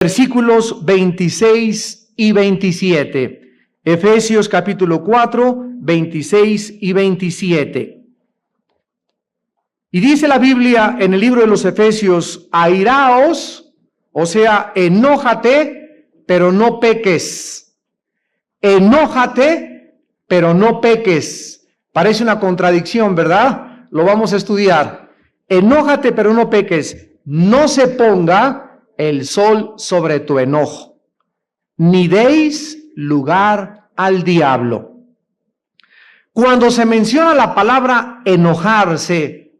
Versículos 26 y 27. Efesios capítulo 4, 26 y 27. Y dice la Biblia en el libro de los Efesios: airaos, o sea, enójate, pero no peques. Enójate, pero no peques. Parece una contradicción, ¿verdad? Lo vamos a estudiar. Enójate, pero no peques. No se ponga el sol sobre tu enojo, ni deis lugar al diablo. Cuando se menciona la palabra enojarse,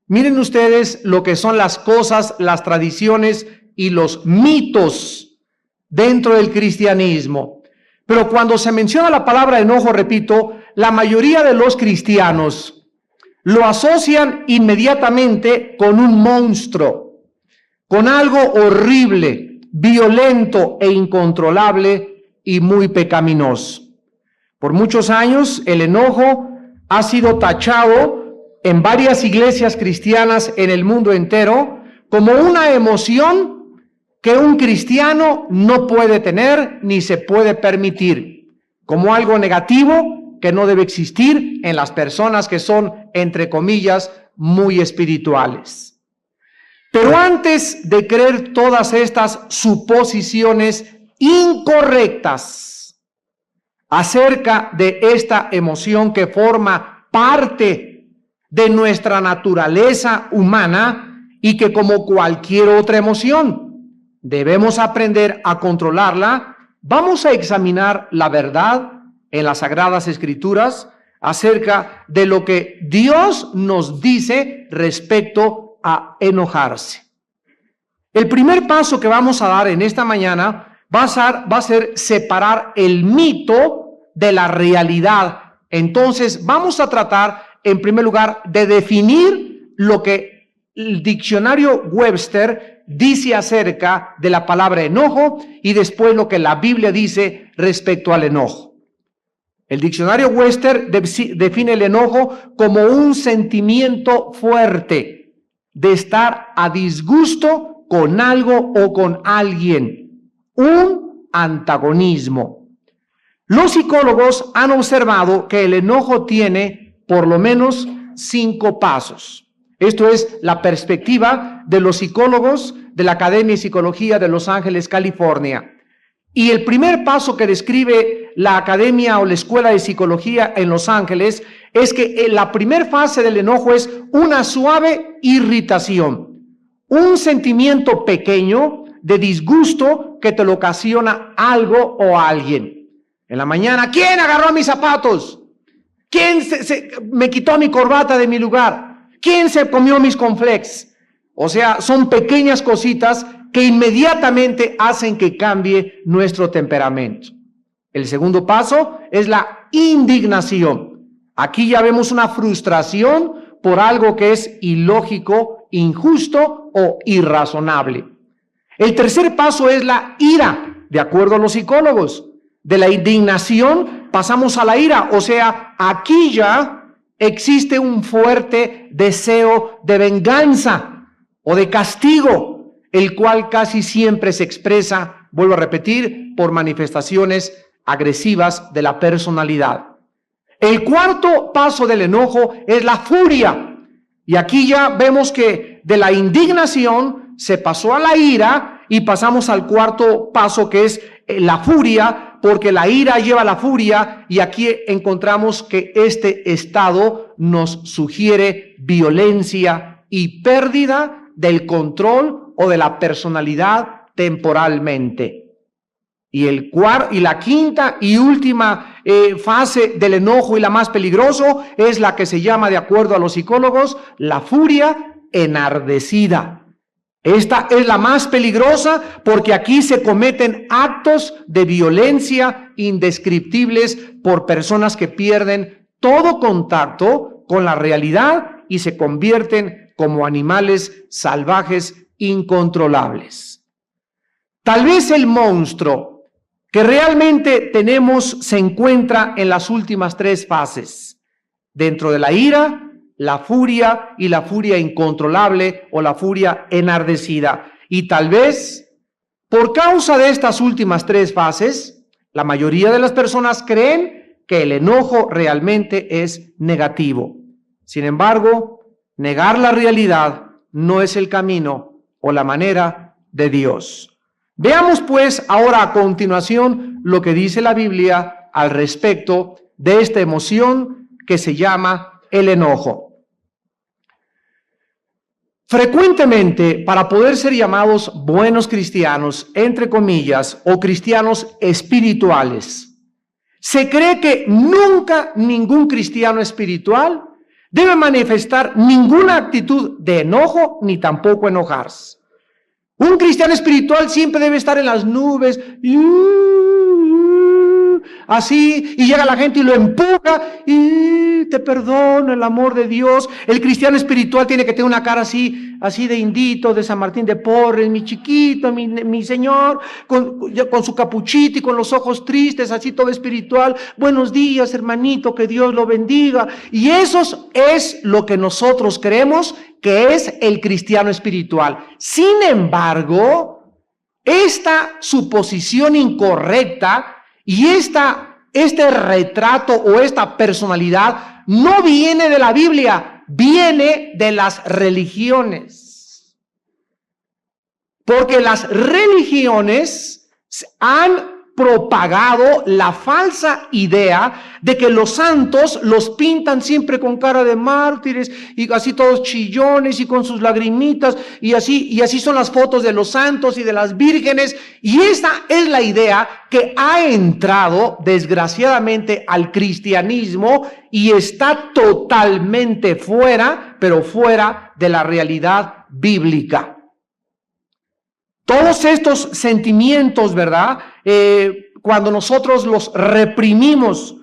miren ustedes lo que son las cosas, las tradiciones y los mitos dentro del cristianismo. Pero cuando se menciona la palabra enojo, repito, la mayoría de los cristianos lo asocian inmediatamente con un monstruo, con algo horrible, violento e incontrolable y muy pecaminoso. Por muchos años el enojo ha sido tachado en varias iglesias cristianas en el mundo entero como una emoción que un cristiano no puede tener ni se puede permitir, como algo negativo que no debe existir en las personas que son, entre comillas, muy espirituales. Pero antes de creer todas estas suposiciones incorrectas acerca de esta emoción que forma parte de nuestra naturaleza humana y que, como cualquier otra emoción, debemos aprender a controlarla, vamos a examinar la verdad en las Sagradas Escrituras acerca de lo que Dios nos dice respecto a enojarse. El primer paso que vamos a dar en esta mañana va a ser separar el mito de la realidad. Entonces vamos a tratar en primer lugar de definir lo que el diccionario Webster dice acerca de la palabra enojo y después lo que la Biblia dice respecto al enojo. El diccionario Webster define el enojo como un sentimiento fuerte de estar a disgusto con algo o con alguien, un antagonismo. Los psicólogos han observado que el enojo tiene por lo menos 5 pasos. Esto es la perspectiva de los psicólogos de la Academia de Psicología de Los Ángeles, California. Y el primer paso que describe la Academia o la Escuela de Psicología en Los Ángeles es que la primera fase del enojo es una suave irritación, un sentimiento pequeño de disgusto que te lo ocasiona algo o alguien. En la mañana, ¿quién agarró mis zapatos? ¿Quién me quitó mi corbata de mi lugar? ¿Quién se comió mis cornflakes? O sea, son pequeñas cositas que inmediatamente hacen que cambie nuestro temperamento. El segundo paso es la indignación. Aquí ya vemos una frustración por algo que es ilógico, injusto o irrazonable. El tercer paso es la ira, de acuerdo a los psicólogos. De la indignación pasamos a la ira, o sea, aquí ya existe un fuerte deseo de venganza o de castigo, el cual casi siempre se expresa, vuelvo a repetir, por manifestaciones agresivas de la personalidad. El cuarto paso del enojo es la furia. Y aquí ya vemos que de la indignación se pasó a la ira y pasamos al cuarto paso, que es la furia, porque la ira lleva a la furia y aquí encontramos que este estado nos sugiere violencia y pérdida del control o de la personalidad temporalmente. Y la quinta y última fase del enojo y la más peligroso es la que se llama, de acuerdo a los psicólogos, la furia enardecida. Esta es la más peligrosa porque aquí se cometen actos de violencia indescriptibles por personas que pierden todo contacto con la realidad y se convierten como animales salvajes incontrolables. Tal vez el monstruo que realmente tenemos se encuentra en las últimas 3 fases, dentro de la ira, la furia y la furia incontrolable o la furia enardecida. Y tal vez Por causa de estas últimas tres fases, la mayoría de las personas creen que el enojo realmente es negativo. Sin embargo, negar la realidad no es el camino o la manera de Dios. Veamos pues ahora a continuación lo que dice la Biblia al respecto de esta emoción que se llama el enojo. Frecuentemente, para poder ser llamados buenos cristianos, entre comillas, o cristianos espirituales, se cree que nunca ningún cristiano espiritual debe manifestar ninguna actitud de enojo ni tampoco enojarse. Un cristiano espiritual siempre debe estar en las nubes, así, y llega la gente y lo empuja, y te perdono, el amor de Dios. El cristiano espiritual tiene que tener una cara así de indito, de San Martín de Porres, mi chiquito, mi señor, con su capuchito y con los ojos tristes, así todo espiritual. Buenos días, hermanito, que Dios lo bendiga. Y eso es lo que nosotros creemos que es el cristiano espiritual. Sin embargo, esta suposición incorrecta y este retrato o esta personalidad no viene de la Biblia, viene de las religiones. Porque las religiones han propagado la falsa idea de que los santos los pintan siempre con cara de mártires y así todos chillones y con sus lagrimitas y así son las fotos de los santos y de las vírgenes, y esta es la idea que ha entrado desgraciadamente al cristianismo y está totalmente fuera, pero fuera de la realidad bíblica. Todos estos sentimientos, ¿verdad? Cuando nosotros los reprimimos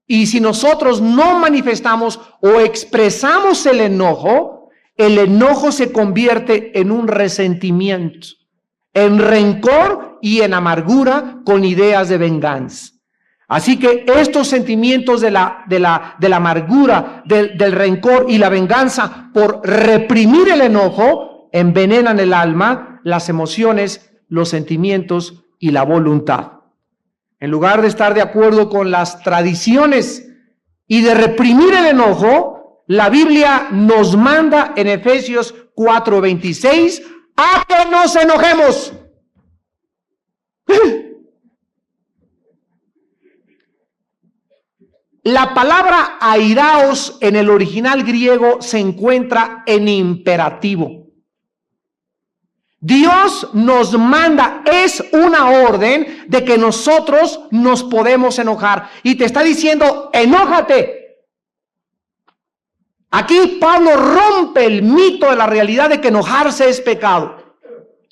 y si nosotros no manifestamos o expresamos el enojo se convierte en un resentimiento, en rencor y en amargura con ideas de venganza. Así que estos sentimientos de la amargura, del rencor y la venganza por reprimir el enojo envenenan el alma, las emociones, los sentimientos y la voluntad. En lugar de estar de acuerdo con las tradiciones y de reprimir el enojo, la Biblia nos manda en Efesios 4:26 a que nos enojemos. La palabra airaos en el original griego se encuentra en imperativo. Dios nos manda, es una orden de que nosotros nos podemos enojar. Y te está diciendo, enójate. Aquí Pablo rompe el mito de la realidad de que enojarse es pecado.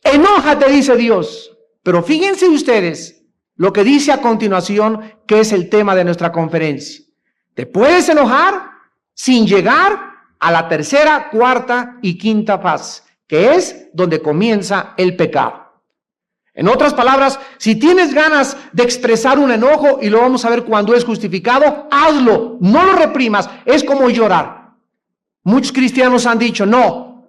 Enójate, dice Dios. Pero fíjense ustedes lo que dice a continuación, que es el tema de nuestra conferencia. Te puedes enojar sin llegar a la tercera, cuarta y quinta fase, que es donde comienza el pecado. En otras palabras, si tienes ganas de expresar un enojo, y lo vamos a ver cuando es justificado, hazlo, no lo reprimas, es como llorar. Muchos cristianos han dicho, no,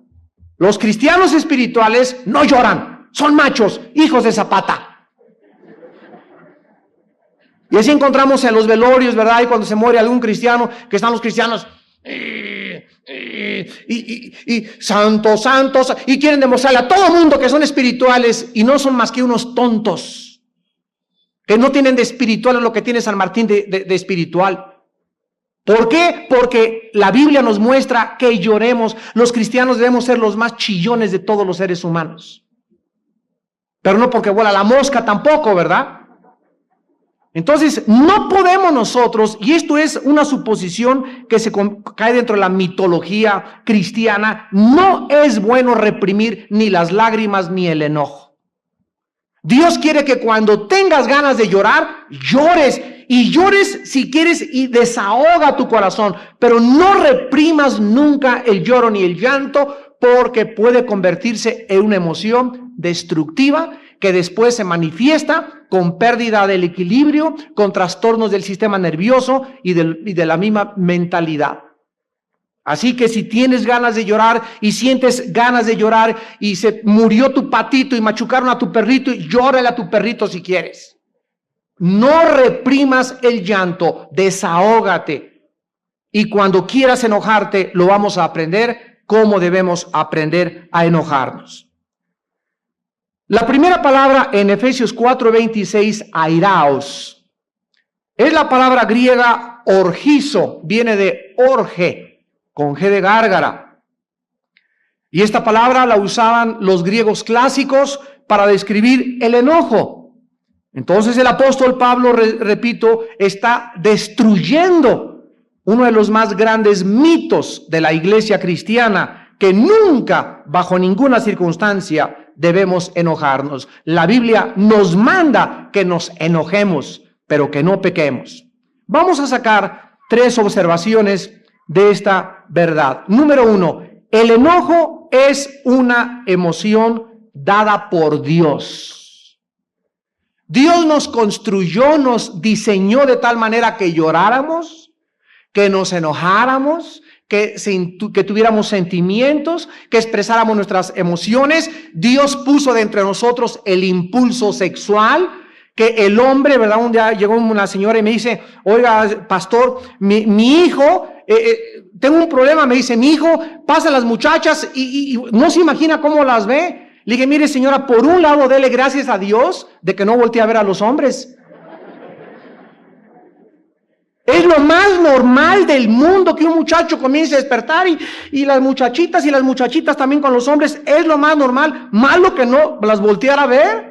los cristianos espirituales no lloran, son machos, hijos de Zapata. Y así encontramos en los velorios, ¿verdad? Y cuando se muere algún cristiano, que están los cristianos y santos, y quieren demostrarle a todo el mundo que son espirituales y no son más que unos tontos, que no tienen de espiritual lo que tiene San Martín de espiritual. ¿Por qué? Porque la Biblia nos muestra que lloremos. Los cristianos debemos ser los más chillones de todos los seres humanos. Pero no porque vuela la mosca tampoco, ¿verdad? Entonces, no podemos nosotros, y esto es una suposición que se cae dentro de la mitología cristiana, no es bueno reprimir ni las lágrimas ni el enojo. Dios quiere que cuando tengas ganas de llorar, llores, y llores si quieres y desahoga tu corazón, pero no reprimas nunca el lloro ni el llanto, porque puede convertirse en una emoción destructiva que después se manifiesta con pérdida del equilibrio, con trastornos del sistema nervioso y de la misma mentalidad. Así que si tienes ganas de llorar y sientes ganas de llorar y se murió tu patito y machucaron a tu perrito, llórale a tu perrito si quieres. No reprimas el llanto, desahógate. Y cuando quieras enojarte, lo vamos a aprender cómo debemos aprender a enojarnos. La primera palabra en Efesios 4:26, airaos, es la palabra griega orgizo, viene de orge, con G de gárgara. Y esta palabra la usaban los griegos clásicos para describir el enojo. Entonces el apóstol Pablo, repito, está destruyendo uno de los más grandes mitos de la iglesia cristiana, que nunca, bajo ninguna circunstancia, debemos enojarnos. La Biblia nos manda que nos enojemos, pero que no pequemos. Vamos a sacar 3 observaciones de esta verdad. Número 1, el enojo es una emoción dada por Dios. Dios nos construyó, nos diseñó de tal manera que lloráramos, que nos enojáramos, que tuviéramos sentimientos, que expresáramos nuestras emociones. Dios puso dentro de nosotros el impulso sexual, que el hombre, ¿verdad? Un día llegó una señora y me dice, oiga, pastor, mi hijo, tengo un problema, me dice, mi hijo pasa a las muchachas y no se imagina cómo las ve. Le dije, mire señora, por un lado dele gracias a Dios de que no voltee a ver a los hombres. Es lo más normal del mundo que un muchacho comience a despertar y las muchachitas también con los hombres, es lo más normal. Malo que no las volteara a ver.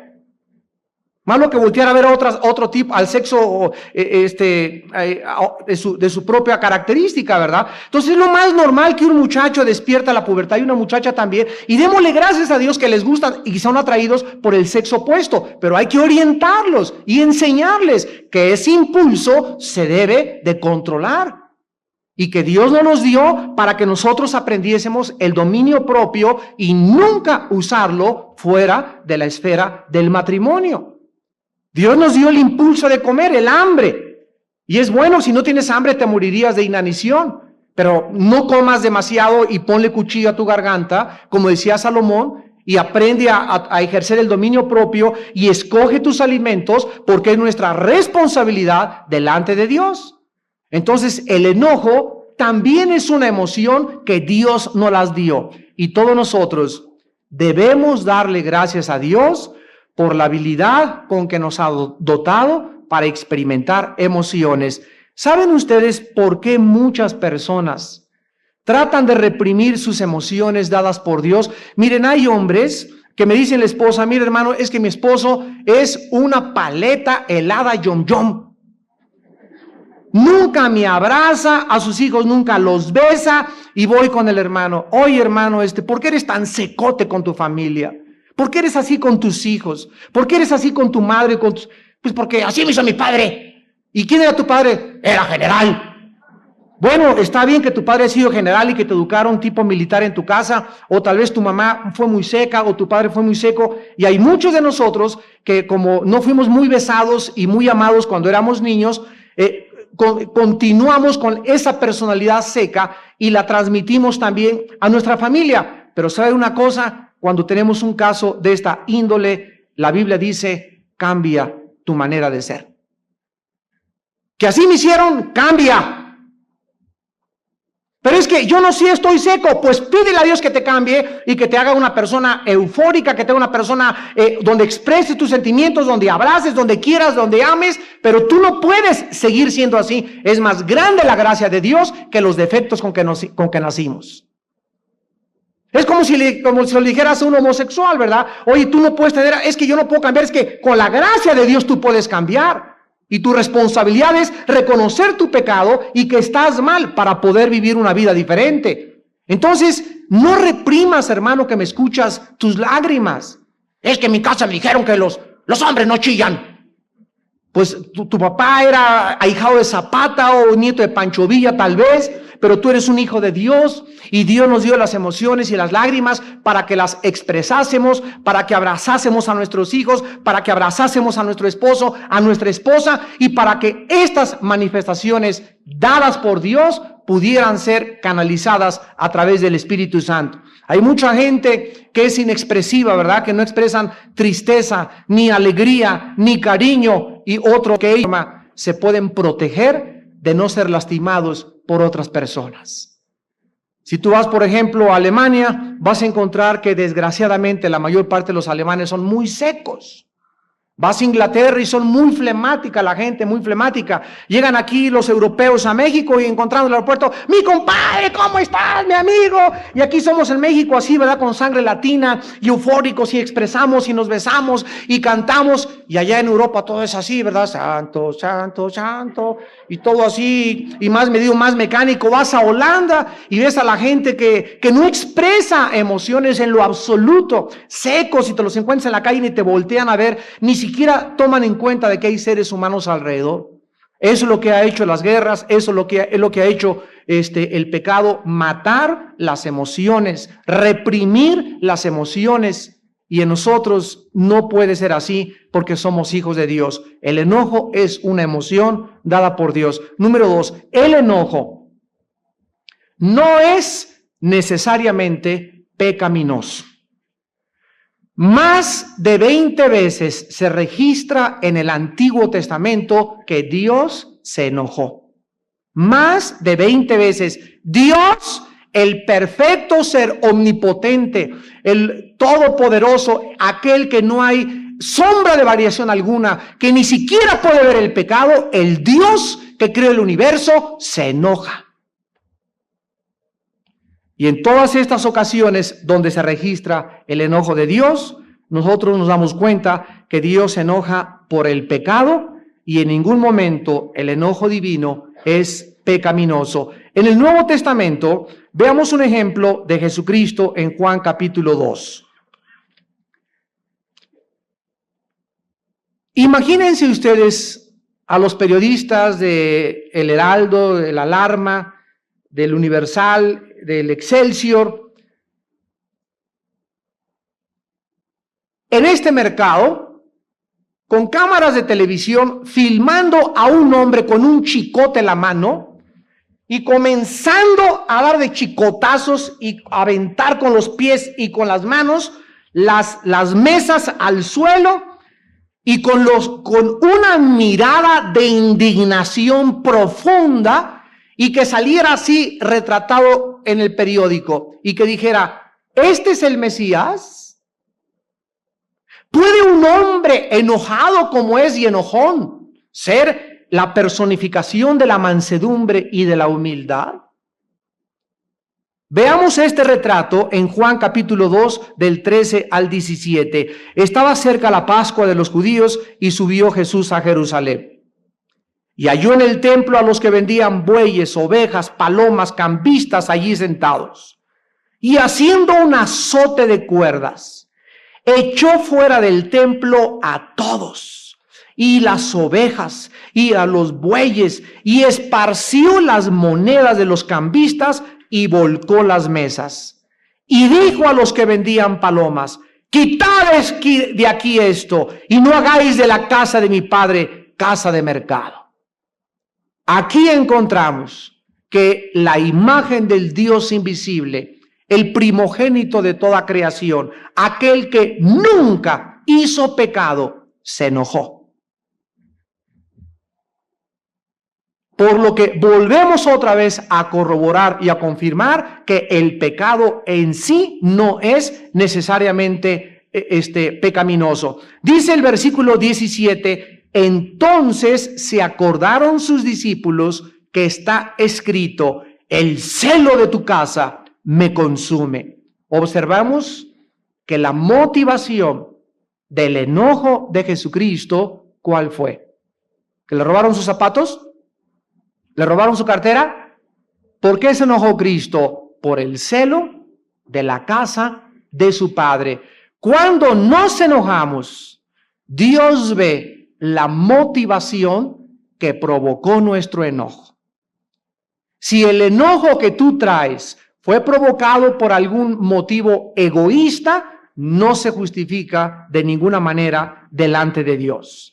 Malo que volteara a ver otro tipo, al sexo de su propia característica, ¿verdad? Entonces es lo más normal que un muchacho despierta a la pubertad y una muchacha también. Y démosle gracias a Dios que les gustan y son atraídos por el sexo opuesto. Pero hay que orientarlos y enseñarles que ese impulso se debe de controlar. Y que Dios nos los dio para que nosotros aprendiésemos el dominio propio y nunca usarlo fuera de la esfera del matrimonio. Dios nos dio el impulso de comer, el hambre. Y es bueno, si no tienes hambre te morirías de inanición. Pero no comas demasiado y ponle cuchillo a tu garganta, como decía Salomón, y aprende a ejercer el dominio propio y escoge tus alimentos porque es nuestra responsabilidad delante de Dios. Entonces el enojo también es una emoción que Dios nos las dio. Y todos nosotros debemos darle gracias a Dios por la habilidad con que nos ha dotado para experimentar emociones. ¿Saben ustedes por qué muchas personas tratan de reprimir sus emociones dadas por Dios? Miren, hay hombres que me dicen la esposa, mire hermano, es que mi esposo es una paleta helada yom yom. Nunca me abraza, a sus hijos nunca los besa, y voy con el hermano. Oye hermano, ¿por qué eres tan secote con tu familia? ¿Por qué eres así con tus hijos? ¿Por qué eres así con tu madre? Pues porque así me hizo mi padre. ¿Y quién era tu padre? Era general. Bueno, está bien que tu padre ha sido general y que te educaron tipo militar en tu casa, o tal vez tu mamá fue muy seca o tu padre fue muy seco, y hay muchos de nosotros que como no fuimos muy besados y muy amados cuando éramos niños, continuamos con esa personalidad seca y la transmitimos también a nuestra familia. Pero ¿sabe una cosa? Cuando tenemos un caso de esta índole, la Biblia dice, cambia tu manera de ser. Que así me hicieron, cambia. Pero es que yo no sé, estoy seco, pues pídele a Dios que te cambie y que te haga una persona eufórica, que te haga una persona donde expreses tus sentimientos, donde abraces, donde quieras, donde ames, pero tú no puedes seguir siendo así. Es más grande la gracia de Dios que los defectos con que nacimos. Es como si lo dijeras a un homosexual, ¿verdad? Oye, tú no puedes tener, es que yo no puedo cambiar, es que con la gracia de Dios tú puedes cambiar. Y tu responsabilidad es reconocer tu pecado y que estás mal para poder vivir una vida diferente. Entonces, no reprimas, hermano, que me escuchas, tus lágrimas. Es que en mi casa me dijeron que los hombres no chillan. Pues tu papá era ahijado de Zapata o nieto de Pancho Villa tal vez, pero tú eres un hijo de Dios y Dios nos dio las emociones y las lágrimas para que las expresásemos, para que abrazásemos a nuestros hijos, para que abrazásemos a nuestro esposo, a nuestra esposa y para que estas manifestaciones dadas por Dios pudieran ser canalizadas a través del Espíritu Santo. Hay mucha gente que es inexpresiva, ¿verdad? Que no expresan tristeza, ni alegría, ni cariño y otro que ellos se pueden proteger de no ser lastimados por otras personas. Si tú vas, por ejemplo, a Alemania, vas a encontrar que desgraciadamente la mayor parte de los alemanes son muy secos. Vas a Inglaterra y son muy flemática la gente, muy flemática. Llegan aquí los europeos a México y encontrando el aeropuerto, mi compadre, ¿cómo estás, mi amigo? Y aquí somos en México así, ¿verdad? Con sangre latina y eufóricos y expresamos y nos besamos y cantamos. Y allá en Europa todo es así, ¿verdad? Santo, santo, santo. Y todo así, y más medido, más mecánico. Vas a Holanda y ves a la gente que no expresa emociones en lo absoluto. Secos y te los encuentras en la calle y ni te voltean a ver, ni siquiera toman en cuenta de que hay seres humanos alrededor. Eso es lo que ha hecho las guerras, eso es lo que ha hecho el pecado, matar las emociones, reprimir las emociones. Y en nosotros no puede ser así porque somos hijos de Dios. El enojo es una emoción dada por Dios. Número 2, el enojo no es necesariamente pecaminoso. Más de 20 veces se registra en el Antiguo Testamento que Dios se enojó. Más de 20 veces. Dios, el perfecto ser omnipotente, el todopoderoso, aquel que no hay sombra de variación alguna, que ni siquiera puede ver el pecado, el Dios que creó el universo, se enoja. Y en todas estas ocasiones donde se registra el enojo de Dios, nosotros nos damos cuenta que Dios se enoja por el pecado y en ningún momento el enojo divino es pecaminoso. En el Nuevo Testamento, veamos un ejemplo de Jesucristo en Juan capítulo 2. Imagínense ustedes a los periodistas de El Heraldo, de La Alarma, del Universal, del Excelsior, en este mercado, con cámaras de televisión, filmando a un hombre con un chicote en la mano y comenzando a dar de chicotazos y aventar con los pies y con las manos las mesas al suelo y con una mirada de indignación profunda, y que saliera así retratado en el periódico y que dijera, ¿este es el Mesías? ¿Puede un hombre enojado como es y enojón ser la personificación de la mansedumbre y de la humildad? Veamos este retrato en Juan capítulo 2 del 13 al 17. Estaba cerca la Pascua de los judíos y subió Jesús a Jerusalén. Y halló en el templo a los que vendían bueyes, ovejas, palomas, cambistas allí sentados. Y haciendo un azote de cuerdas, echó fuera del templo a todos, y las ovejas, y a los bueyes, y esparció las monedas de los cambistas, y volcó las mesas. Y dijo a los que vendían palomas, quitad de aquí esto, y no hagáis de la casa de mi padre casa de mercado. Aquí encontramos que la imagen del Dios invisible, el primogénito de toda creación, aquel que nunca hizo pecado, se enojó. Por lo que volvemos otra vez a corroborar y a confirmar que el pecado en sí no es necesariamente pecaminoso. Dice el versículo 17, entonces se acordaron sus discípulos que está escrito, el celo de tu casa me consume. Observamos que la motivación del enojo de Jesucristo, ¿cuál fue? ¿Que le robaron sus zapatos? ¿Le robaron su cartera? ¿Por qué se enojó Cristo? Por el celo de la casa de su Padre. Cuando nos enojamos, Dios ve la motivación que provocó nuestro enojo. Si el enojo que tú traes fue provocado por algún motivo egoísta, no se justifica de ninguna manera delante de Dios.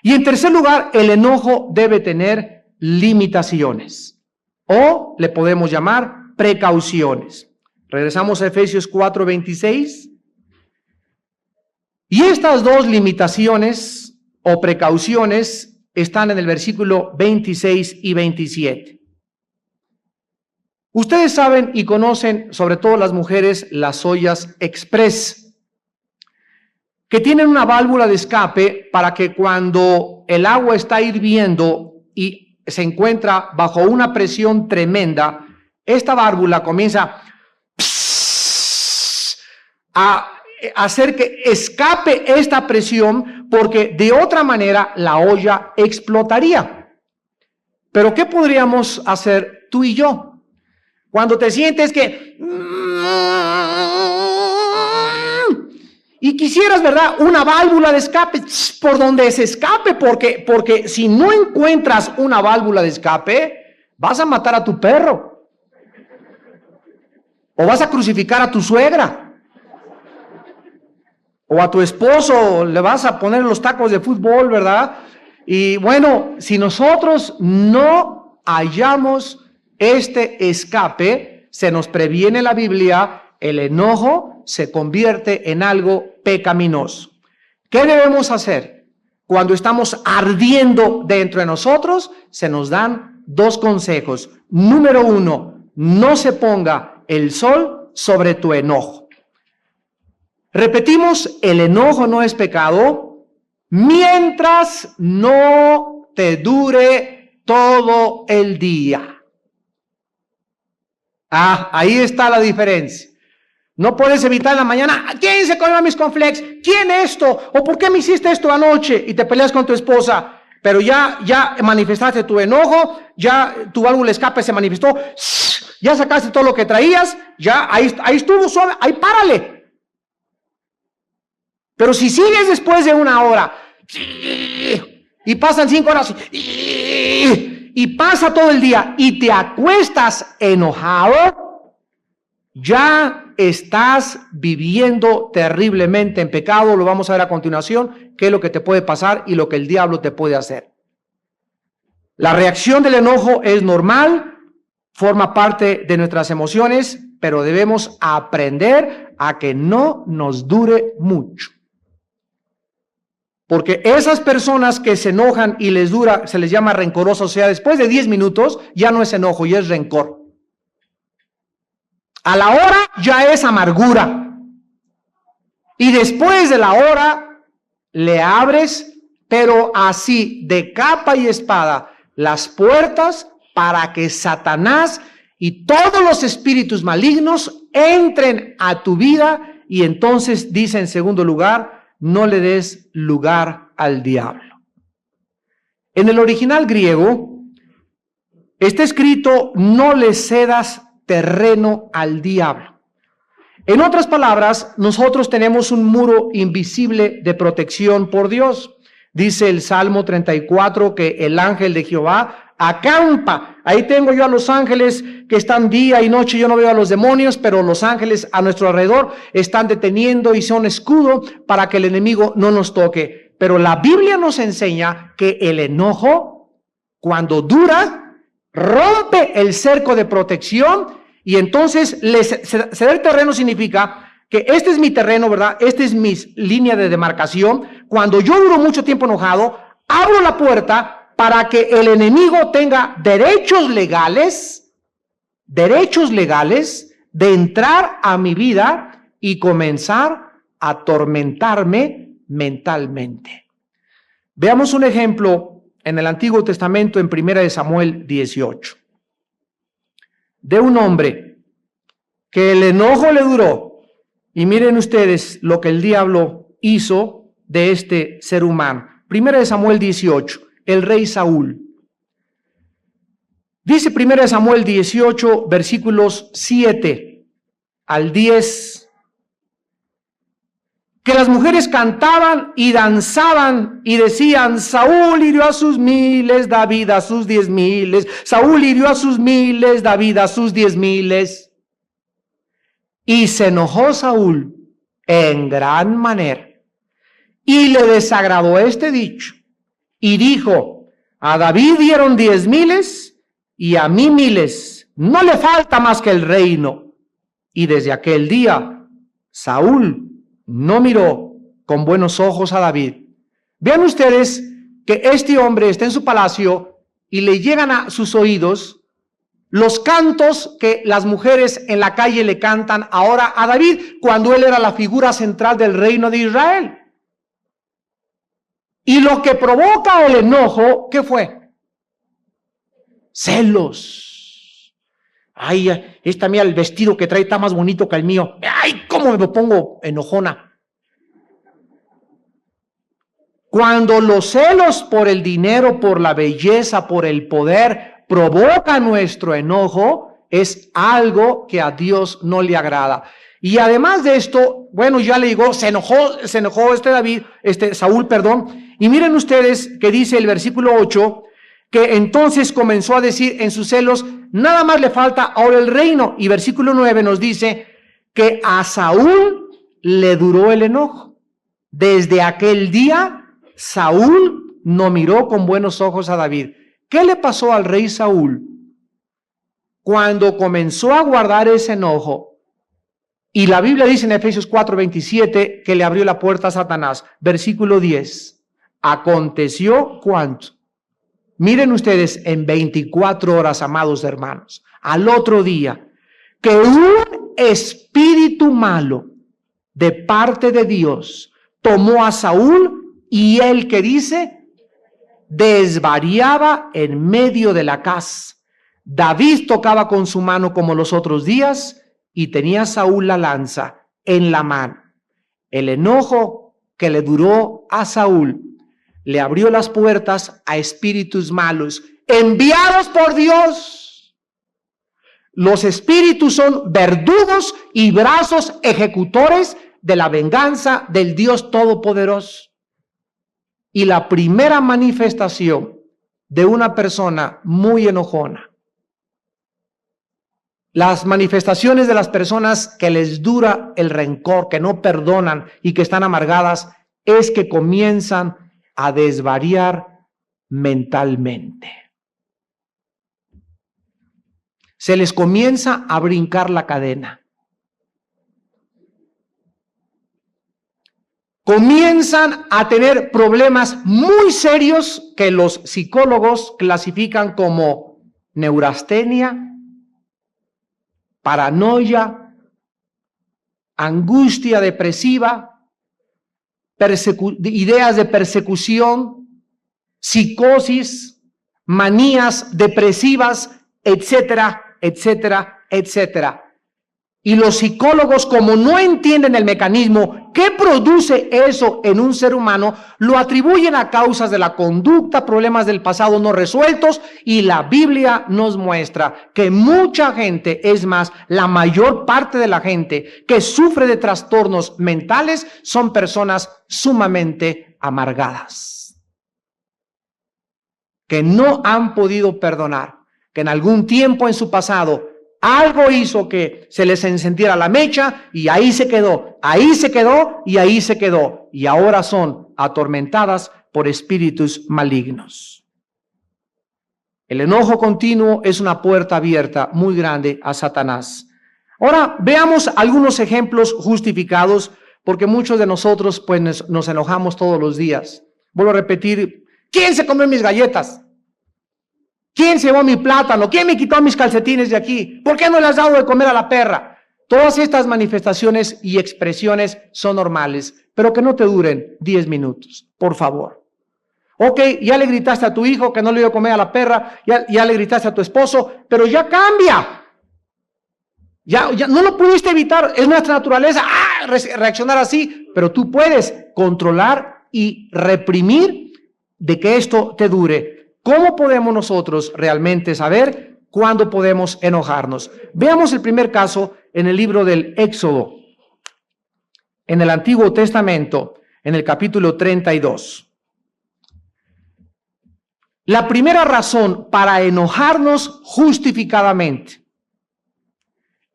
Y en tercer lugar, el enojo debe tener limitaciones, o le podemos llamar precauciones. Regresamos a Efesios 4:26. Y estas dos limitaciones o precauciones están en el versículo 26 y 27. Ustedes saben y conocen, sobre todo las mujeres, las ollas express, que tienen una válvula de escape para que cuando el agua está hirviendo y se encuentra bajo una presión tremenda, esta válvula comienza a hacer que escape esta presión, porque de otra manera la olla explotaría. Pero ¿qué podríamos hacer tú y yo? Cuando te sientes que y quisieras, ¿verdad?, una válvula de escape por donde se escape, porque si no encuentras una válvula de escape, vas a matar a tu perro o vas a crucificar a tu suegra o a tu esposo, le vas a poner los tacos de fútbol, ¿verdad? Y bueno, si nosotros no hallamos este escape, se nos previene la Biblia, el enojo se convierte en algo pecaminoso. ¿Qué debemos hacer? Cuando estamos ardiendo dentro de nosotros, se nos dan dos consejos. Número 1, no se ponga el sol sobre tu enojo. Repetimos, el enojo no es pecado mientras no te dure todo el día. Ahí está la diferencia. No puedes evitar en la mañana, ¿quién se comió mis cornflakes? ¿Quién esto? ¿O por qué me hiciste esto anoche? Y te peleas con tu esposa, pero ya manifestaste tu enojo, ya tu válvula de escape se manifestó, ya sacaste todo lo que traías, ya ahí estuvo suave, ahí párale. Pero si sigues después de una hora, y pasan 5 horas, y pasa todo el día, y te acuestas enojado, ya estás viviendo terriblemente en pecado. Lo vamos a ver a continuación, qué es lo que te puede pasar y lo que el diablo te puede hacer. La reacción del enojo es normal, forma parte de nuestras emociones, pero debemos aprender a que no nos dure mucho. Porque esas personas que se enojan y les dura, se les llama rencorosos, o sea, después de 10 minutos ya no es enojo, ya es rencor. A la hora ya es amargura. Y después de la hora le abres, pero así de capa y espada, las puertas para que Satanás y todos los espíritus malignos entren a tu vida. Y entonces dice en segundo lugar, no le des lugar al diablo. En el original griego está escrito, no le cedas terreno al diablo. En otras palabras, nosotros tenemos un muro invisible de protección por Dios. Dice el Salmo 34 que el ángel de Jehová acampa. Ahí tengo yo a los ángeles que están día y noche. Yo no veo a los demonios, pero los ángeles a nuestro alrededor están deteniendo y son escudo para que el enemigo no nos toque. Pero la Biblia nos enseña que el enojo, cuando dura, rompe el cerco de protección y entonces ceder terreno significa que este es mi terreno, ¿verdad? Esta es mi línea de demarcación. Cuando yo duro mucho tiempo enojado, abro la puerta para que el enemigo tenga derechos legales de entrar a mi vida y comenzar a atormentarme mentalmente. Veamos un ejemplo en el Antiguo Testamento, en 1 Samuel 18, de un hombre que el enojo le duró. Y miren ustedes lo que el diablo hizo de este ser humano. 1 Samuel 18, el rey Saúl. Dice 1 Samuel 18, versículos 7 al 10. que las mujeres cantaban y danzaban y decían: Saúl hirió a sus miles, David a sus 10,000. Saúl hirió a sus miles, David a sus 10,000. Y se enojó Saúl en gran manera y le desagradó este dicho y dijo: a David dieron 10,000 y a mí 1,000, no le falta más que el reino. Y desde aquel día Saúl no miró con buenos ojos a David. Vean ustedes que este hombre está en su palacio y le llegan a sus oídos los cantos que las mujeres en la calle le cantan ahora a David, cuando él era la figura central del reino de Israel. Y lo que provoca el enojo, ¿qué fue? Celos. Ay, esta mía, el vestido que trae está más bonito que el mío. Ay, cómo me pongo enojona. Cuando los celos por el dinero, por la belleza, por el poder provoca nuestro enojo, es algo que a Dios no le agrada. Y además de esto, bueno, ya le digo, se enojó Saúl, y miren ustedes que dice el versículo 8, que entonces comenzó a decir en sus celos: nada más le falta ahora el reino. Y versículo 9 nos dice que a Saúl le duró el enojo. Desde aquel día Saúl no miró con buenos ojos a David. ¿Qué le pasó al rey Saúl? Cuando comenzó a guardar ese enojo, y la Biblia dice en Efesios 4:27 que le abrió la puerta a Satanás. Versículo 10. Aconteció, ¿cuánto? Miren ustedes, en 24 horas, amados hermanos, al otro día, que un espíritu malo de parte de Dios tomó a Saúl, y él, que dice, desvariaba en medio de la casa. David tocaba con su mano como los otros días, y tenía Saúl la lanza en la mano. El enojo que le duró a Saúl le abrió las puertas a espíritus malos enviados por Dios. Los espíritus son verdugos y brazos ejecutores de la venganza del Dios Todopoderoso. Y la primera manifestación de una persona muy enojona, las manifestaciones de las personas que les dura el rencor, que no perdonan y que están amargadas, es que comienzan a desvariar mentalmente. Se les comienza a brincar la cadena. Comienzan a tener problemas muy serios que los psicólogos clasifican como neurastenia, paranoia, angustia depresiva, ideas de persecución, psicosis, manías depresivas, etcétera, etcétera, etcétera. Y los psicólogos, como no entienden el mecanismo que produce eso en un ser humano, lo atribuyen a causas de la conducta, problemas del pasado no resueltos, y la Biblia nos muestra que mucha gente, es más, la mayor parte de la gente que sufre de trastornos mentales son personas sumamente amargadas, que no han podido perdonar, que en algún tiempo en su pasado algo hizo que se les encendiera la mecha, y ahí se quedó, ahí se quedó y ahí se quedó. Y ahora son atormentadas por espíritus malignos. El enojo continuo es una puerta abierta muy grande a Satanás. Ahora veamos algunos ejemplos justificados, porque muchos de nosotros pues nos enojamos todos los días. Vuelvo a repetir: ¿quién se comió mis galletas? ¿Quién se llevó mi plátano? ¿Quién me quitó mis calcetines de aquí? ¿Por qué no le has dado de comer a la perra? Todas estas manifestaciones y expresiones son normales, pero que no te duren 10 minutos, por favor. Ok, ya le gritaste a tu hijo que no le dio de comer a la perra, ya le gritaste a tu esposo, pero ya cambia. Ya no lo pudiste evitar, es nuestra naturaleza reaccionar así, pero tú puedes controlar y reprimir de que esto te dure. ¿Cómo podemos nosotros realmente saber cuándo podemos enojarnos? Veamos el primer caso en el libro del Éxodo. en el Antiguo Testamento, en el capítulo 32. La primera razón para enojarnos justificadamente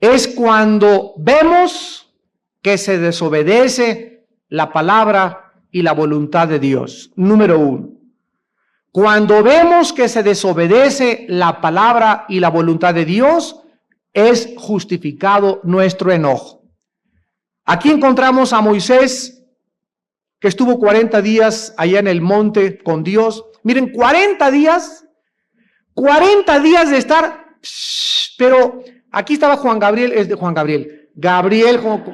es cuando vemos que se desobedece la palabra y la voluntad de Dios. Número 1. Cuando vemos que se desobedece la palabra y la voluntad de Dios, es justificado nuestro enojo. Aquí encontramos a Moisés, que estuvo 40 días allá en el monte con Dios. Miren, 40 días de estar, pero aquí estaba Gabriel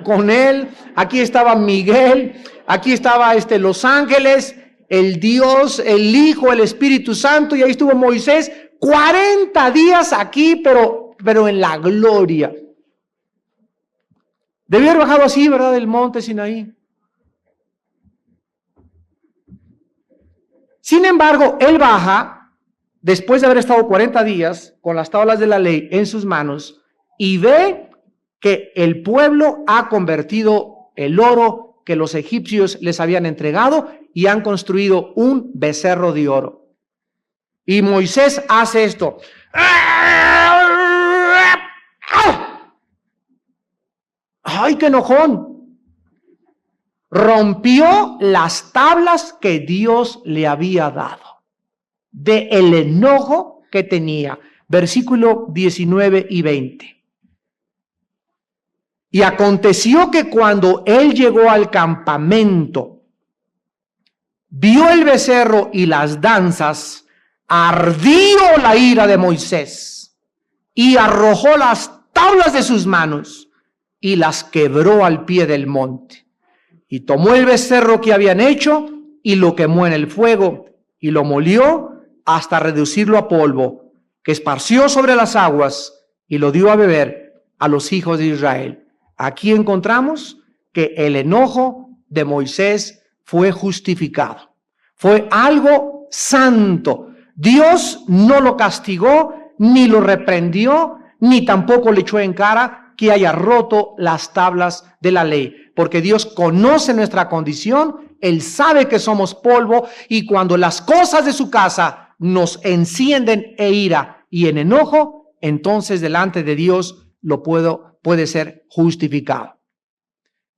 con él, aquí estaba Miguel, aquí estaba los ángeles, el Dios, el Hijo, el Espíritu Santo, y ahí estuvo Moisés, 40 días aquí, pero en la gloria. Debió haber bajado así, ¿verdad?, del monte Sinaí. Sin embargo, él baja, después de haber estado 40 días con las tablas de la ley en sus manos, y ve que el pueblo ha convertido el oro que los egipcios les habían entregado y han construido un becerro de oro. Y Moisés hace esto. ¡Ay, qué enojón! Rompió las tablas que Dios le había dado, de el enojo que tenía. Versículo 19 y 20. Y aconteció que cuando él llegó al campamento, vio el becerro y las danzas, ardió la ira de Moisés y arrojó las tablas de sus manos y las quebró al pie del monte. Y tomó el becerro que habían hecho y lo quemó en el fuego y lo molió hasta reducirlo a polvo, que esparció sobre las aguas y lo dio a beber a los hijos de Israel. Aquí encontramos que el enojo de Moisés fue justificado. Fue algo santo. Dios no lo castigó, ni lo reprendió, ni tampoco le echó en cara que haya roto las tablas de la ley. Porque Dios conoce nuestra condición, Él sabe que somos polvo, y cuando las cosas de su casa nos encienden en ira y en enojo, entonces delante de Dios puede ser justificado.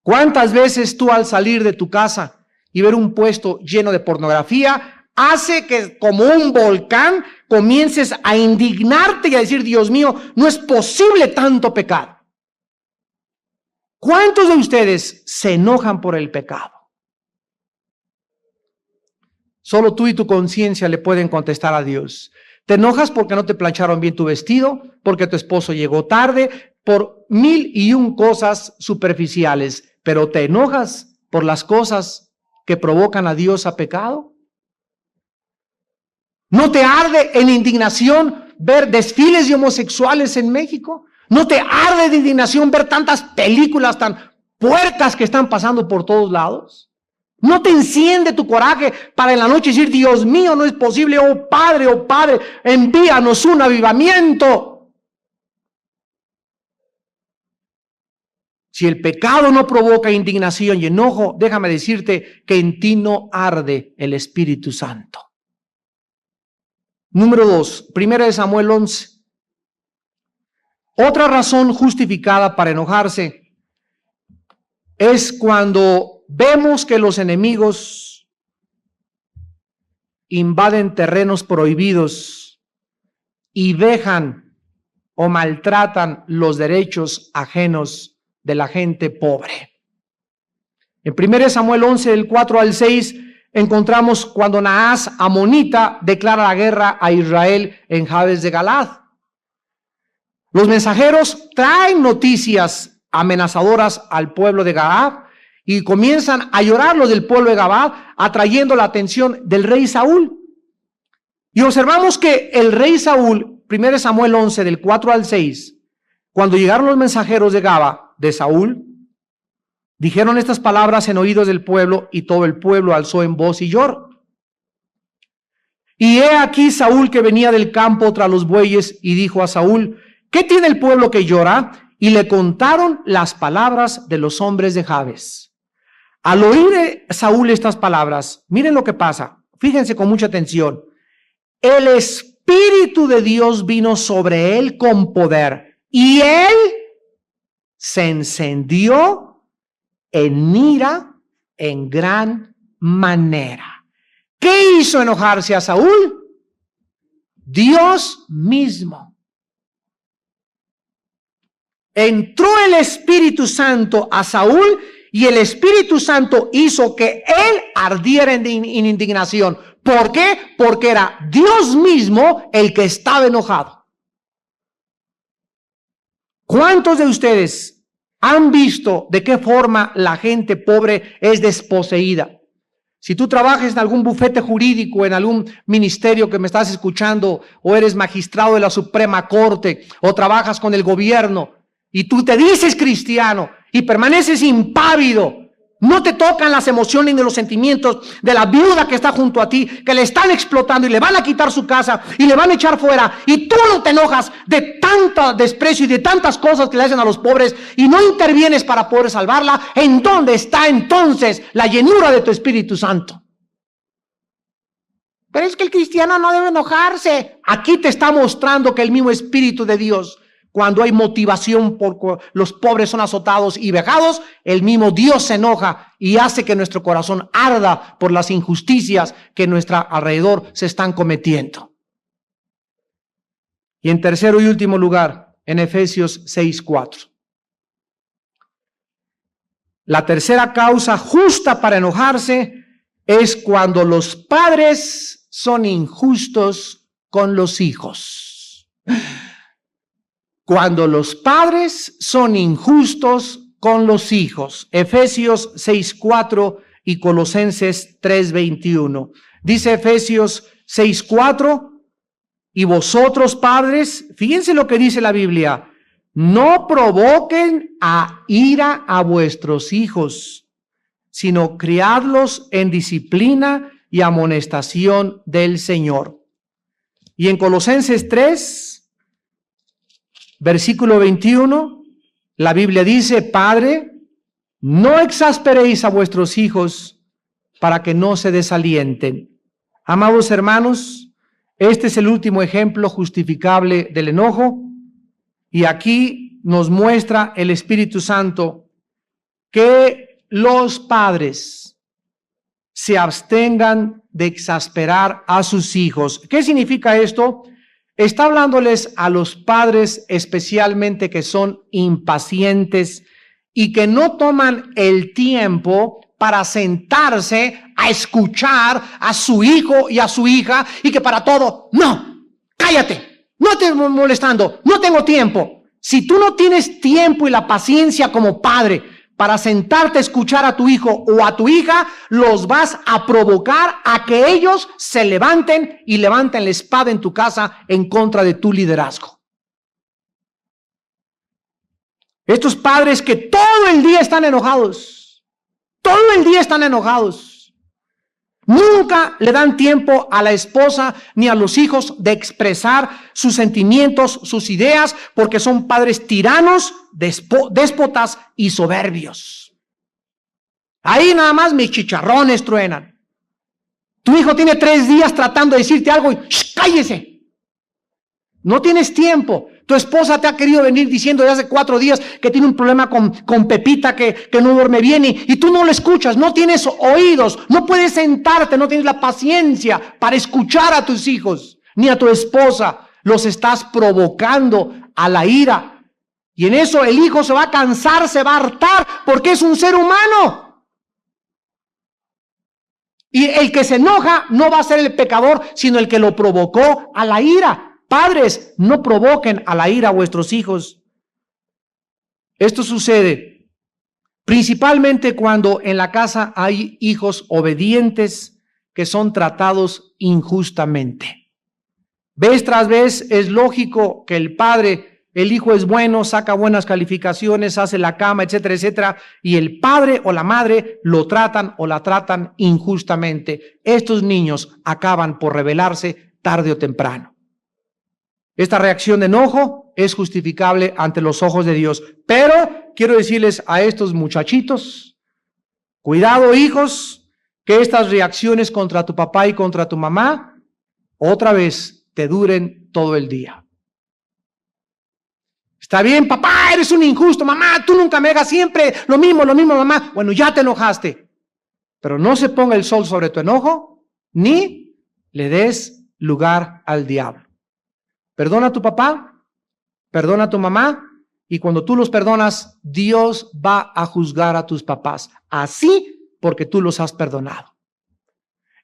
¿Cuántas veces tú al salir de tu casa y ver un puesto lleno de pornografía hace que como un volcán comiences a indignarte y a decir, Dios mío, no es posible tanto pecado? ¿Cuántos de ustedes se enojan por el pecado? Solo tú y tu conciencia le pueden contestar a Dios. Te enojas porque no te plancharon bien tu vestido, porque tu esposo llegó tarde, por 1001 cosas superficiales, pero te enojas por las cosas que provocan a Dios a pecado. ¿No te arde en indignación ver desfiles de homosexuales en México? ¿No te arde de indignación ver tantas películas tan puercas que están pasando por todos lados? ¿No te enciende tu coraje para en la noche decir, Dios mío, no es posible, oh Padre, envíanos un avivamiento? Si el pecado no provoca indignación y enojo, déjame decirte que en ti no arde el Espíritu Santo. Número 2, 1 Samuel 11. Otra razón justificada para enojarse es cuando vemos que los enemigos invaden terrenos prohibidos y dejan o maltratan los derechos ajenos de la gente pobre. En 1 Samuel 11, del 4 al 6, encontramos cuando Naas, amonita, declara la guerra a Israel en Jabes de Galaad. Los mensajeros traen noticias amenazadoras al pueblo de Galaad y comienzan a llorar los del pueblo de Galaad, atrayendo la atención del rey Saúl. Y observamos que el rey Saúl, 1 Samuel 11, del 4 al 6, cuando llegaron los mensajeros de Gaba, de Saúl, dijeron estas palabras en oídos del pueblo, y todo el pueblo alzó en voz y lloró. Y he aquí Saúl que venía del campo tras los bueyes, y dijo a Saúl, ¿qué tiene el pueblo que llora? Y le contaron las palabras de los hombres de Jabes. Al oír Saúl estas palabras, miren lo que pasa. Fíjense con mucha atención. El Espíritu de Dios vino sobre él con poder y él se encendió en ira en gran manera. ¿Qué hizo enojarse a Saúl? Dios mismo. Entró el Espíritu Santo a Saúl y el Espíritu Santo hizo que él ardiera en indignación. ¿Por qué? Porque era Dios mismo el que estaba enojado. ¿Cuántos de ustedes han visto de qué forma la gente pobre es desposeída? Si tú trabajas en algún bufete jurídico, en algún ministerio que me estás escuchando, o eres magistrado de la Suprema Corte, o trabajas con el gobierno, y tú te dices cristiano y permaneces impávido, no te tocan las emociones ni los sentimientos de la viuda que está junto a ti, que le están explotando y le van a quitar su casa y le van a echar fuera, y tú no te enojas de tanto desprecio y de tantas cosas que le hacen a los pobres y no intervienes para poder salvarla. ¿En dónde está entonces la llenura de tu Espíritu Santo? Pero es que el cristiano no debe enojarse. Aquí te está mostrando que el mismo Espíritu de Dios, cuando hay motivación por los pobres son azotados y vejados, el mismo Dios se enoja y hace que nuestro corazón arda por las injusticias que a nuestro alrededor se están cometiendo. Y en tercero y último lugar, en Efesios 6:4. La tercera causa justa para enojarse es cuando los padres son injustos con los hijos. Cuando los padres son injustos con los hijos. Efesios 6:4 y Colosenses 3:21. Dice Efesios 6:4, y vosotros padres, fíjense lo que dice la Biblia, no provoquen a ira a vuestros hijos, sino criadlos en disciplina y amonestación del Señor. Y en Colosenses 3, versículo 21, la Biblia dice, Padre, no exasperéis a vuestros hijos para que no se desalienten. Amados hermanos, este es el último ejemplo justificable del enojo, y aquí nos muestra el Espíritu Santo que los padres se abstengan de exasperar a sus hijos. ¿Qué significa esto? Está hablándoles a los padres especialmente que son impacientes y que no toman el tiempo para sentarse a escuchar a su hijo y a su hija, y que para todo, no, cállate, no te estoy molestando, no tengo tiempo. Si tú no tienes tiempo y la paciencia como padre para sentarte a escuchar a tu hijo o a tu hija, los vas a provocar a que ellos se levanten y levanten la espada en tu casa en contra de tu liderazgo. Estos padres que todo el día están enojados, todo el día están enojados, nunca le dan tiempo a la esposa ni a los hijos de expresar sus sentimientos, sus ideas, porque son padres tiranos, déspotas y soberbios. Ahí nada más mis chicharrones truenan. Tu hijo tiene 3 días tratando de decirte algo y cállese. No tienes tiempo. Tu esposa te ha querido venir diciendo desde hace 4 días que tiene un problema con Pepita, que no duerme bien, y tú no lo escuchas, no tienes oídos, no puedes sentarte, no tienes la paciencia para escuchar a tus hijos, ni a tu esposa. Los estás provocando a la ira. Y en eso el hijo se va a cansar, se va a hartar, porque es un ser humano. Y el que se enoja no va a ser el pecador, sino el que lo provocó a la ira. Padres, no provoquen a la ira a vuestros hijos. Esto sucede principalmente cuando en la casa hay hijos obedientes que son tratados injustamente. Vez tras vez es lógico que el hijo es bueno, saca buenas calificaciones, hace la cama, etcétera, etcétera, y el padre o la madre lo tratan o la tratan injustamente. Estos niños acaban por rebelarse tarde o temprano. Esta reacción de enojo es justificable ante los ojos de Dios. Pero quiero decirles a estos muchachitos, Cuidado, hijos, que estas reacciones contra tu papá y contra tu mamá otra vez te duren todo el día. Está bien, papá, eres un injusto, mamá, tú nunca me hagas siempre lo mismo, mamá. Bueno, ya te enojaste, pero no se ponga el sol sobre tu enojo, ni le des lugar al diablo. Perdona a tu papá, perdona a tu mamá, y cuando tú los perdonas, Dios va a juzgar a tus papás, así porque tú los has perdonado.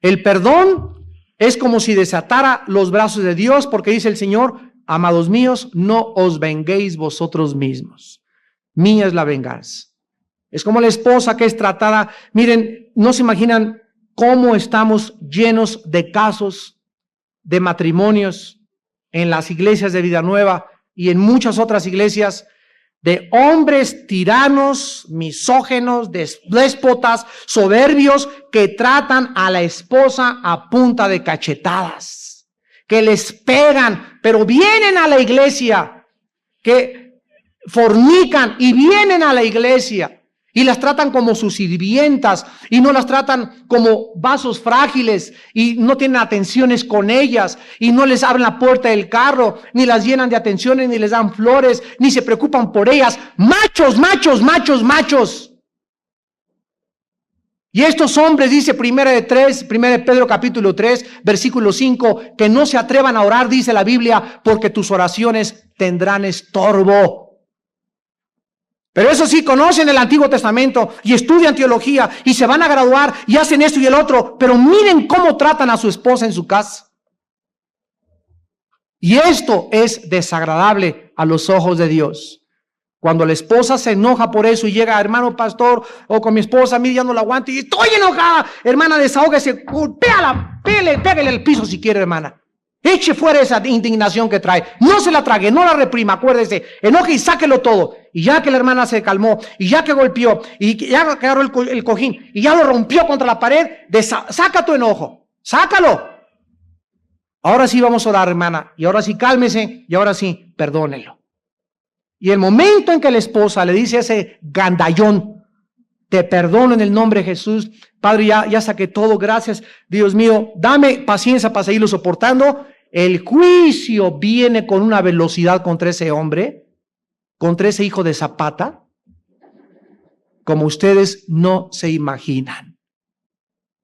El perdón es como si desatara los brazos de Dios, porque dice el Señor: amados míos, no os venguéis vosotros mismos. Mía es la venganza. Es como la esposa que es tratada. Miren, no se imaginan cómo estamos llenos de casos de matrimonios en las iglesias de Vida Nueva y en muchas otras iglesias, de hombres tiranos, misógenos, déspotas, soberbios, que tratan a la esposa a punta de cachetadas, que les pegan, pero vienen a la iglesia, que fornican y vienen a la iglesia y las tratan como sus sirvientas y no las tratan como vasos frágiles y no tienen atenciones con ellas y no les abren la puerta del carro, ni las llenan de atenciones, ni les dan flores, ni se preocupan por ellas. Machos, machos, machos, machos. Y estos hombres, dice 1 de Pedro capítulo 3, versículo 5, que no se atrevan a orar, dice la Biblia, porque tus oraciones tendrán estorbo. Pero eso sí, conocen el Antiguo Testamento y estudian teología y se van a graduar y hacen esto y el otro, pero miren cómo tratan a su esposa en su casa. Y esto es desagradable a los ojos de Dios. Cuando la esposa se enoja por eso y llega, hermano pastor, o con mi esposa, mire, ya no la aguanto y estoy enojada, hermana, desahógese, pégale al piso si quiere, hermana. Eche fuera esa indignación que trae. No se la trague, no la reprima, acuérdese. Enoje y sáquelo todo. Y ya que la hermana se calmó, y ya que golpeó, y ya agarró el cojín, y ya lo rompió contra la pared, saca tu enojo, sácalo. Ahora sí vamos a orar, hermana, y ahora sí cálmese, y ahora sí perdónelo. Y el momento en que la esposa le dice a ese gandallón: te perdono en el nombre de Jesús, Padre, ya saqué todo, gracias, Dios mío, dame paciencia para seguirlo soportando. El juicio viene con una velocidad contra ese hombre, contra ese hijo de Zapata, como ustedes no se imaginan.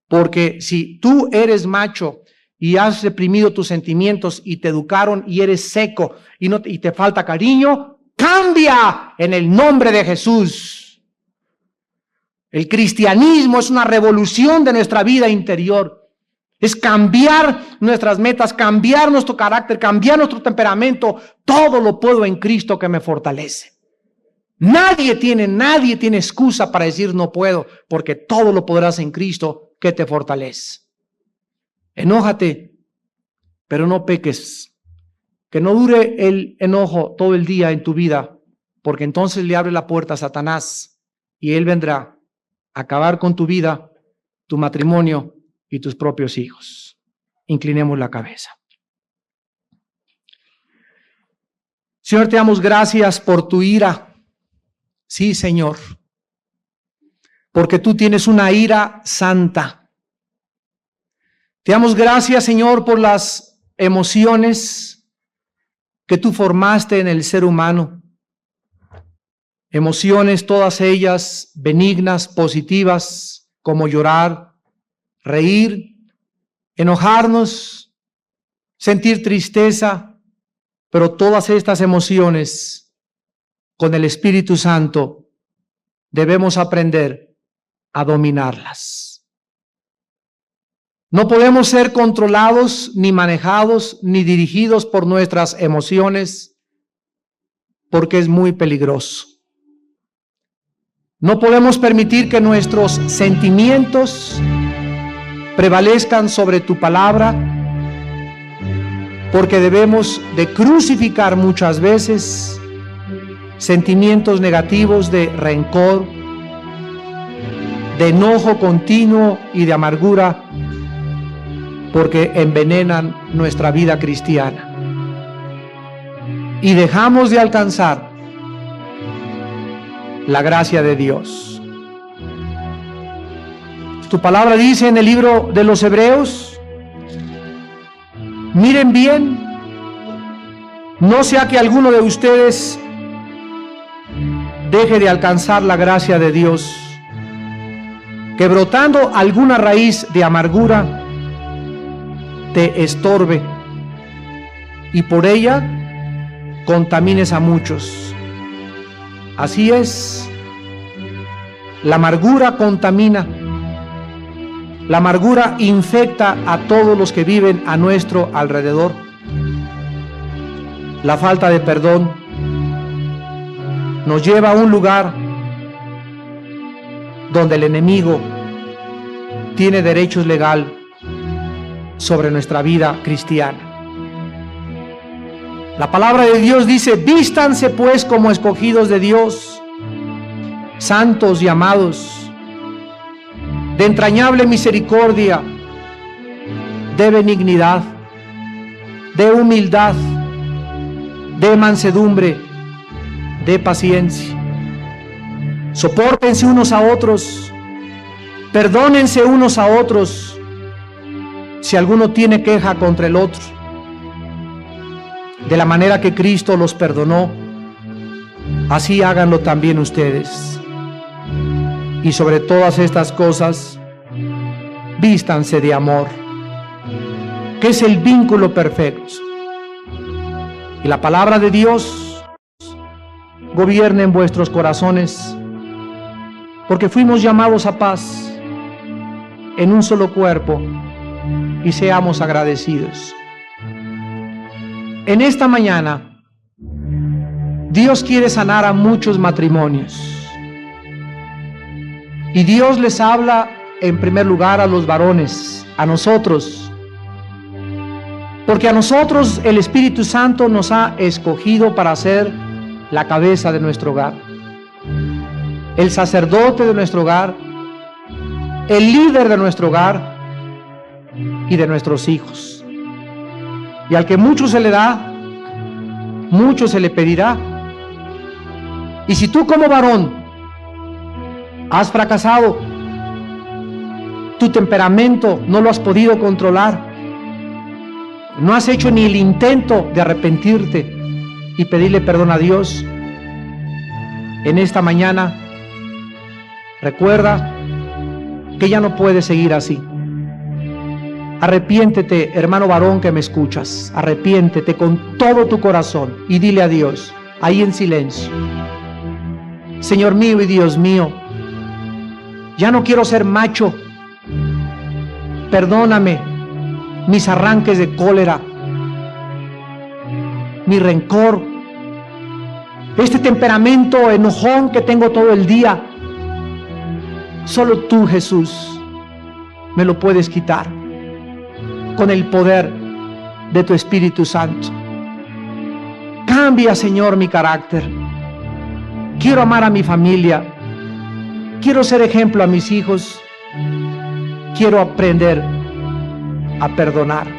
Porque si tú eres macho y has reprimido tus sentimientos y te educaron y eres seco y te falta cariño, cambia en el nombre de Jesús. El cristianismo es una revolución de nuestra vida interior. Es cambiar nuestras metas, cambiar nuestro carácter, cambiar nuestro temperamento. Todo lo puedo en Cristo que me fortalece. Nadie tiene excusa para decir no puedo, porque todo lo podrás en Cristo que te fortalece. Enójate, pero no peques. Que no dure el enojo todo el día en tu vida, porque entonces le abre la puerta a Satanás y él vendrá a acabar con tu vida, tu matrimonio y tus propios hijos. Inclinemos la cabeza. Señor, te damos gracias por tu ira. Sí, Señor, porque tú tienes una ira santa. Te damos gracias, Señor, por las emociones que tú formaste en el ser humano. Emociones, todas ellas benignas, positivas, como llorar, reír, enojarnos, sentir tristeza, pero todas estas emociones, con el Espíritu Santo, debemos aprender a dominarlas. No podemos ser controlados, ni manejados, ni dirigidos por nuestras emociones, porque es muy peligroso. No podemos permitir que nuestros sentimientos prevalezcan sobre tu palabra, porque debemos de crucificar muchas veces sentimientos negativos de rencor, de enojo continuo y de amargura, porque envenenan nuestra vida cristiana. Y dejamos de alcanzar la gracia de Dios. Tu palabra dice en el libro de los Hebreos, miren bien, no sea que alguno de ustedes deje de alcanzar la gracia de Dios, que brotando alguna raíz de amargura te estorbe y por ella contamines a muchos. Así es, la amargura contamina, la amargura infecta a todos los que viven a nuestro alrededor. La falta de perdón nos lleva a un lugar donde el enemigo tiene derechos legales sobre nuestra vida cristiana. La palabra de Dios dice, vístanse pues como escogidos de Dios, santos y amados, de entrañable misericordia, de benignidad, de humildad, de mansedumbre, de paciencia. Sopórtense unos a otros, perdónense unos a otros, si alguno tiene queja contra el otro. De la manera que Cristo los perdonó, así háganlo también ustedes. Y sobre todas estas cosas, vístanse de amor, que es el vínculo perfecto. Y la palabra de Dios gobierne en vuestros corazones, porque fuimos llamados a paz en un solo cuerpo, y seamos agradecidos. En esta mañana, Dios quiere sanar a muchos matrimonios. Y Dios les habla en primer lugar a los varones, a nosotros. Porque a nosotros el Espíritu Santo nos ha escogido para ser la cabeza de nuestro hogar, el sacerdote de nuestro hogar, el líder de nuestro hogar y de nuestros hijos. Y al que mucho se le da, mucho se le pedirá. Y si tú como varón has fracasado, tu temperamento no lo has podido controlar, no has hecho ni el intento de arrepentirte y pedirle perdón a Dios, en esta mañana recuerda que ya no puedes seguir así. Arrepiéntete, hermano varón que me escuchas, arrepiéntete con todo tu corazón y dile a Dios, ahí en silencio: Señor mío y Dios mío, ya no quiero ser macho, perdóname mis arranques de cólera, mi rencor, este temperamento enojón que tengo todo el día. Solo tú, Jesús, me lo puedes quitar con el poder de tu Espíritu Santo. Cambia, Señor, mi carácter. Quiero amar a mi familia. Quiero ser ejemplo a mis hijos. Quiero aprender a perdonar.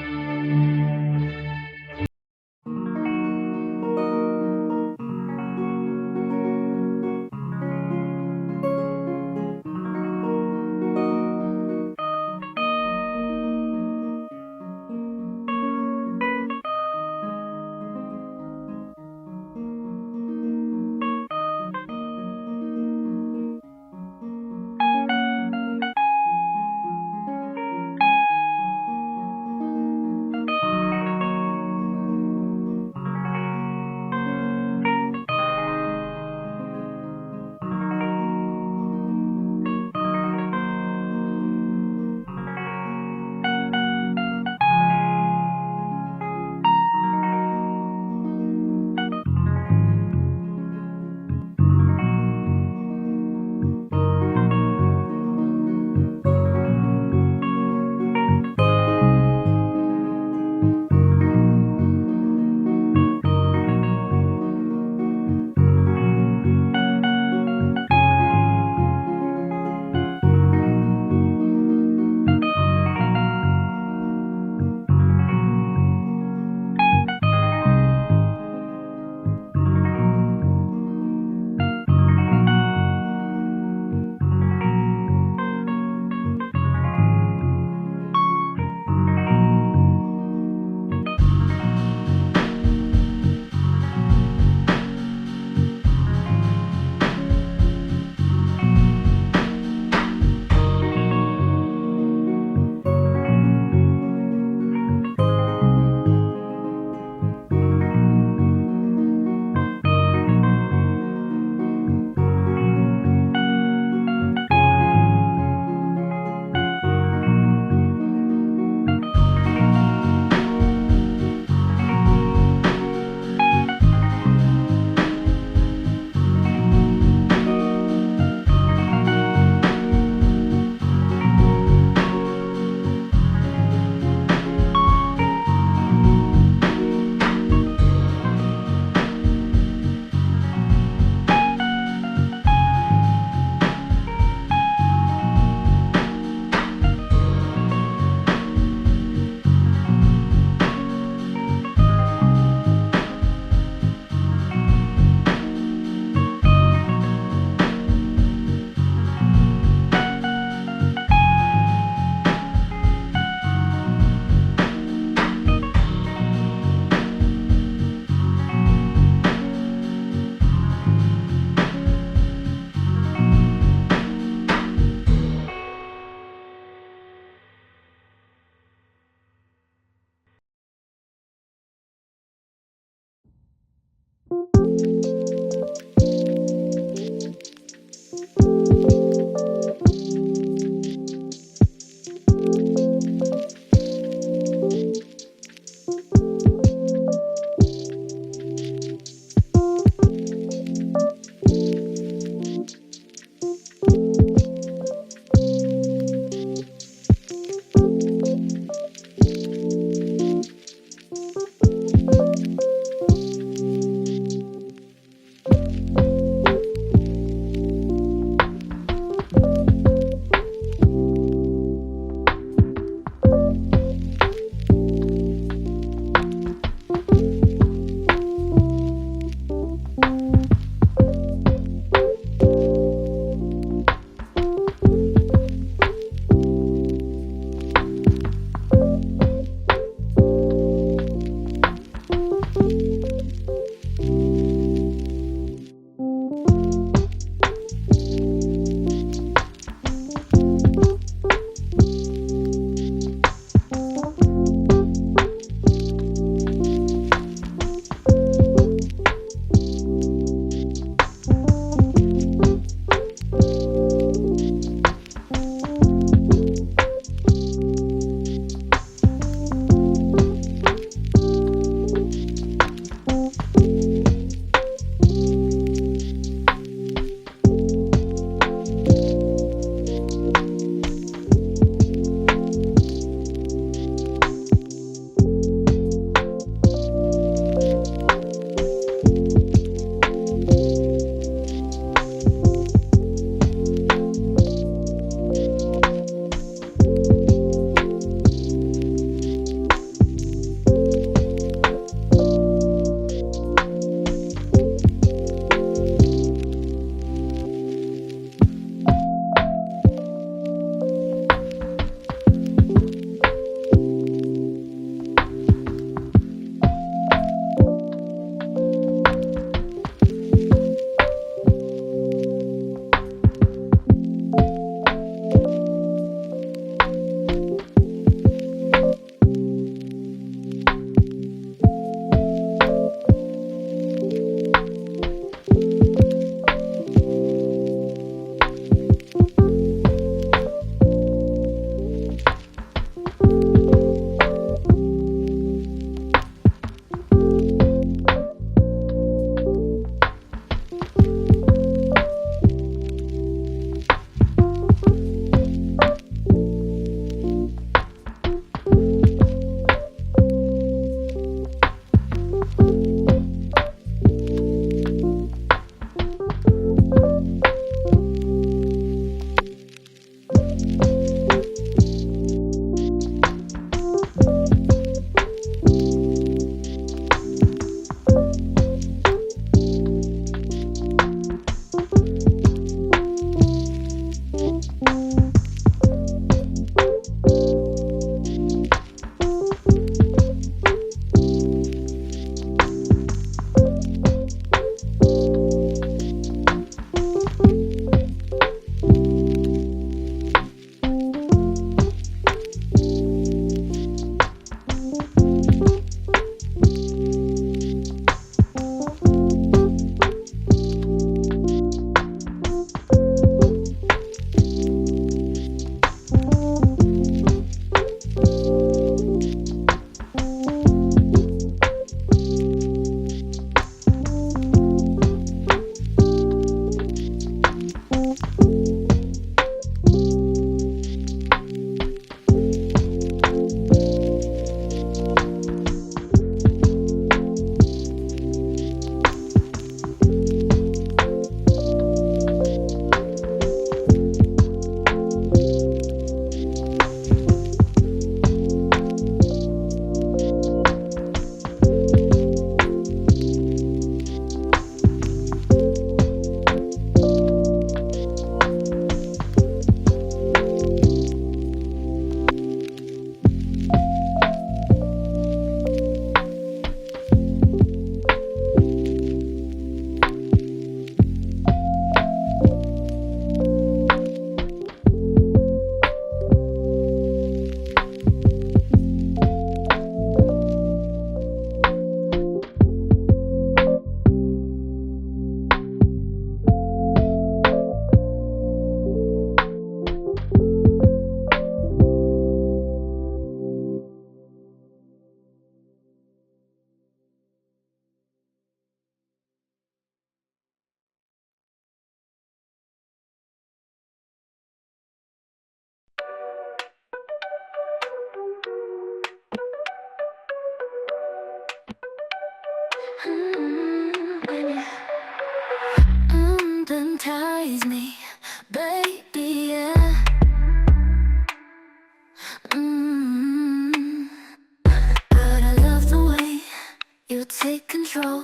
take control.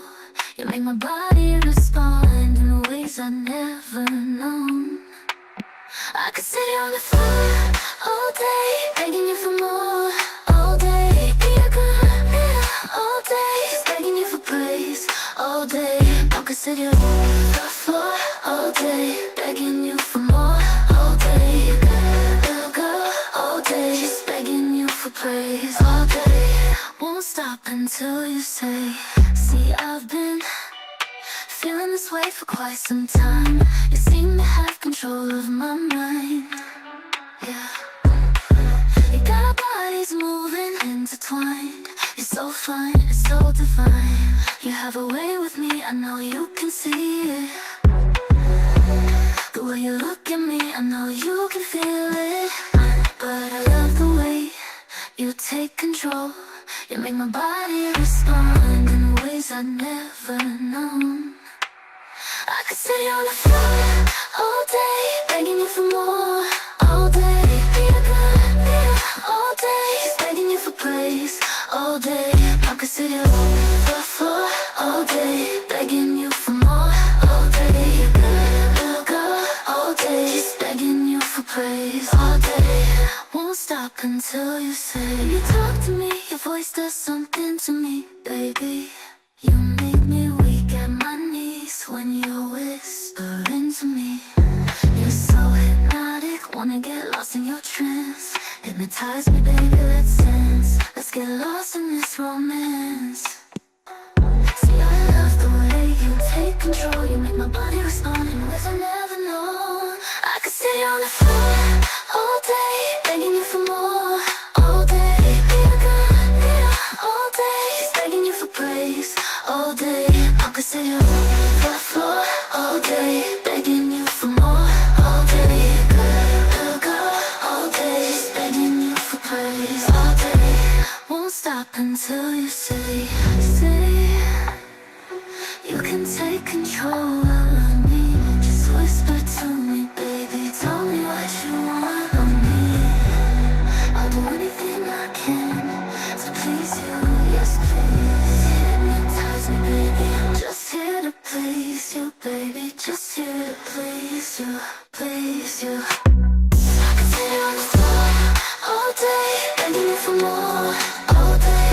You make my body respond in ways I've never known. I could sit here on the floor all day, begging you for more. All day, be a good man. All day, just begging you for praise. All day, I could sit here on the floor all day, begging you for more. All day, girl, girl, all day, just begging you for praise. All day, won't stop until you say. See, I've been feeling this way for quite some time. You seem to have control of my mind. Yeah, you got our bodies moving, intertwined. You're so fine, it's so divine. You have a way with me, I know you can see it. The way you look at me, I know you can feel it. But I love the way you take control. You make my body respond in ways I've never known. I could sit here on the floor all day, begging you for more. All day, be a good man. All day, just begging you for praise. All day, I could sit here on the floor all day, begging you for more. All day, girl, girl, all day, just begging you for praise. All day, won't stop until you say. You talk to me, your voice does something to me, baby. You make me weak at my knees when you're whispering to me. You're so hypnotic, wanna get lost in your trance. Hypnotize me, baby, let's dance. Let's get lost in this romance. See, I love the way you take control. You make my body respond in ways I never know. I could sit here on the floor all day, begging you for more. All day, be a good man. All day, just begging you for praise. All day, I could sit here on the floor all day, begging you for more. All day, girl, girl, all day, just begging you for praise. All day, won't stop until you say, you can take control of me. Just whisper to me, baby, tell me what you want of me. I'll do anything I can to please you, yes please. Hypnotize me, baby, I'm just here to please you, baby. Just here to please you, please you. I can sit here on the floor all day, begging you for more. All day,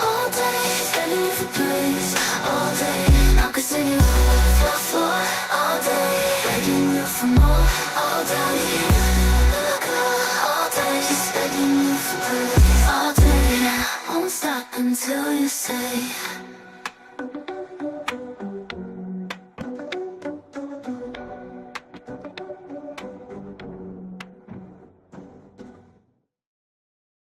all day, begging you for praise. All day, I could sit here on the floor all day, begging you for more. All day, all day, just begging you for praise. All day, won't stop until you say.